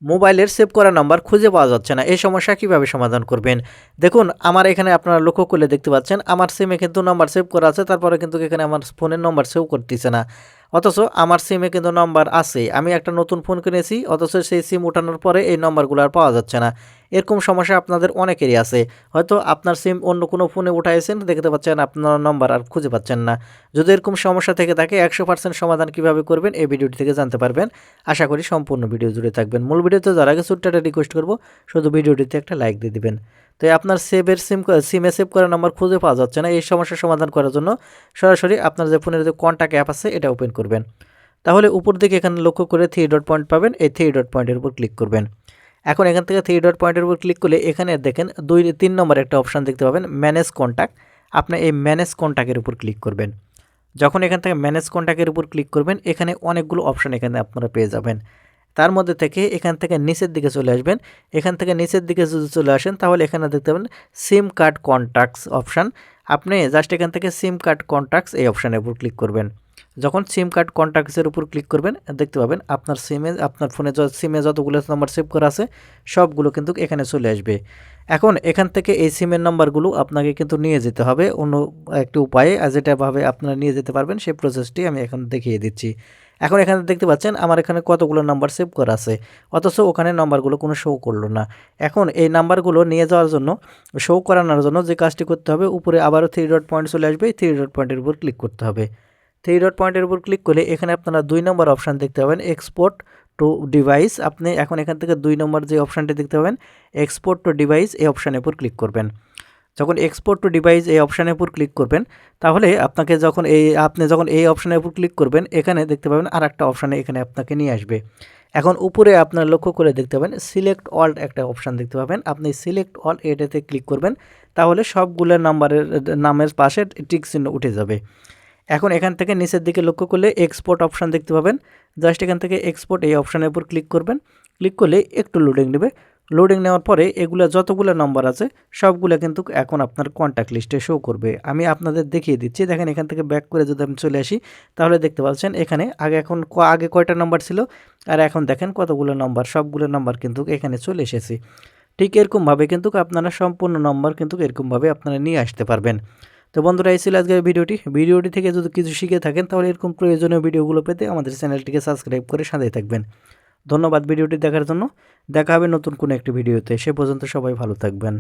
মোবাইলের সেভ করা নাম্বার খুঁজে পাওয়া যাচ্ছে না, এই সমস্যা কিভাবে সমাধান করবেন? দেখুন আমার এখানে আপনারা লক্ষ্য করলে দেখতে পাচ্ছেন আমার সিমে কিন্তু নাম্বার সেভ করা আছে, তারপরে কিন্তু এখানে আমার ফোনের নাম্বার সেভ করতেছে না। অথচ আমার সিমে কিন্তু নাম্বার আছে, আমি একটা নতুন ফোন কিনেছি, অথচ সেই সিম ওঠানোর পরে এই নাম্বারগুলো আর পাওয়া যাচ্ছে না। এরকম সমস্যা আপনাদের অনেকেরই আছে। হয়তো আপনার সিম অন্য কোনো ফোনে উঠাইছেন, দেখতে পাচ্ছেন আপনার নাম্বার আর খুঁজে পাচ্ছেন না। যদি এরকম সমস্যা থেকে থাকে 100% সমাধান কিভাবে করবেন এই ভিডিওটি থেকে জানতে পারবেন। আশা করি সম্পূর্ণ ভিডিও জুড়ে থাকবেন। মূল ভিডিওতে যাওয়ার আগে ছোট্ট একটা রিকোয়েস্ট করব, শুধু ভিডিওটিতে একটা লাইক দিয়ে দিবেন। তো আপনার সিমে সেভ করা নাম্বার খুঁজে পাওয়া যাচ্ছে না, এই সমস্যার সমাধান করার জন্য সরাসরি আপনার যে ফোনের যে কন্ট্যাক্ট অ্যাপ আছে এটা ওপেন করবেন। তাহলে উপর দিকে এখানে লক্ষ্য করে 3 ডট পয়েন্ট পাবেন, এই 3 ডট পয়েন্টের উপর ক্লিক করবেন। এখন এখান থেকে 3 ডট পয়েন্টের উপর ক্লিক করলে এখানে দেখেন 3 নম্বর একটা অপশান দেখতে পাবেন, ম্যানেজ কন্ট্যাক্ট। আপনি এই ম্যানেজ কন্ট্যাক্টের উপর ক্লিক করবেন। যখন এখান থেকে ম্যানেজ কন্ট্যাক্টের উপর ক্লিক করবেন, এখানে অনেকগুলো অপশান এখানে আপনারা পেয়ে যাবেন। তার মধ্যে থেকে এখান থেকে নিচের দিকে চলে আসবেন। এখান থেকে নিচের দিকে যদি চলে আসেন তাহলে এখানে দেখতে পাবেন সিম কার্ড কন্ট্যাক্টস অপশান। আপনি জাস্ট এখান থেকে সিম কার্ড কন্ট্যাক্টস এই অপশানের উপর ক্লিক করবেন। যখন সিম কার্ড কন্ট্যাক্টসের উপর ক্লিক করবেন দেখতে পাবেন আপনার আপনার ফোনে সিমে যতগুলো নাম্বার সেভ করা আছে সবগুলো কিন্তু এখানে চলে আসবে। এখন এখান থেকে এই সিমের নাম্বারগুলো আপনাকে কিন্তু নিয়ে যেতে হবে অন্য একটি উপায়ে, যেটাভাবে আপনারা নিয়ে যেতে পারবেন সেই প্রসেসটি আমি এখন দেখিয়ে দিচ্ছি। এখন এখানে দেখতে পাচ্ছেন আমার এখানে কতগুলো নাম্বার সেভ করা আছে, অথচ ওখানে নাম্বারগুলো কোনো শো করলো না। এখন এই নাম্বারগুলো নিয়ে যাওয়ার জন্য, শো করানোর জন্য যে কাজটি করতে হবে, উপরে আবারও 3 ডট পয়েন্ট চলে আসবে, 3 ডট পয়েন্টের উপর ক্লিক করতে হবে। 3 ডট পয়েন্টের উপর ক্লিক করলে এখানে আপনারা 2 নম্বর অপশান দেখতে পাবেন, এক্সপোর্ট টু ডিভাইস। আপনি এখন এখান থেকে 2 নম্বর যে অপশানটি দেখতে পাবেন, এক্সপোর্ট টু ডিভাইস, এই অপশানের উপর ক্লিক করবেন। যখন এক্সপোর্ট টু ডিভাইস এই অপশানের উপর ক্লিক করবেন, তাহলে আপনাকে আপনি যখন এই অপশানের উপর ক্লিক করবেন, এখানে দেখতে পাবেন আর একটা অপশানে এখানে আপনাকে নিয়ে আসবে। এখন উপরে আপনার লক্ষ্য করে দেখতে পাবেন সিলেক্ট অল একটা অপশান দেখতে পাবেন, আপনি সিলেক্ট অল এটাতে ক্লিক করবেন। তাহলে সবগুলো নামের পাশে টিক চিহ্ন উঠে যাবে। এখন এখান থেকে নিচের দিকে লক্ষ্য করলে এক্সপোর্ট অপশান দেখতে পাবেন, জাস্ট এখান থেকে এক্সপোর্ট এই অপশানের উপর ক্লিক করবেন। ক্লিক করলে একটু লোডিং নেবে। লোডিং নেওয়ার পরে এগুলো যতগুলো নম্বর আছে সবগুলো কিন্তু এখন আপনার কন্ট্যাক্ট লিস্টে শো করবে। আমি আপনাদের দেখিয়ে দিচ্ছি, দেখেন এখান থেকে ব্যাক করে যদি আমি চলে আসি তাহলে দেখতে পাচ্ছেন এখানে আগে কয়টা নম্বর ছিল আর এখন দেখেন কতগুলো নম্বর, সবগুলো নম্বর কিন্তু এখানে চলে এসেছে। ঠিক এরকমভাবে কিন্তু আপনারা সম্পূর্ণ নম্বর কিন্তু এরকমভাবে আপনারা নিয়ে আসতে পারবেন। তো বন্ধুরা এই ছিল আজকের ভিডিওটি থেকে যদি কিছু শিখে থাকেন তাহলে এরকম প্রয়োজনীয় ভিডিওগুলো পেতে আমাদের চ্যানেলটিকে সাবস্ক্রাইব করে সাথে থাকবেন। ধন্যবাদ ভিডিওটি দেখার জন্য। দেখা হবে নতুন কোনো একটি ভিডিওতে, সে পর্যন্ত সবাই ভালো থাকবেন।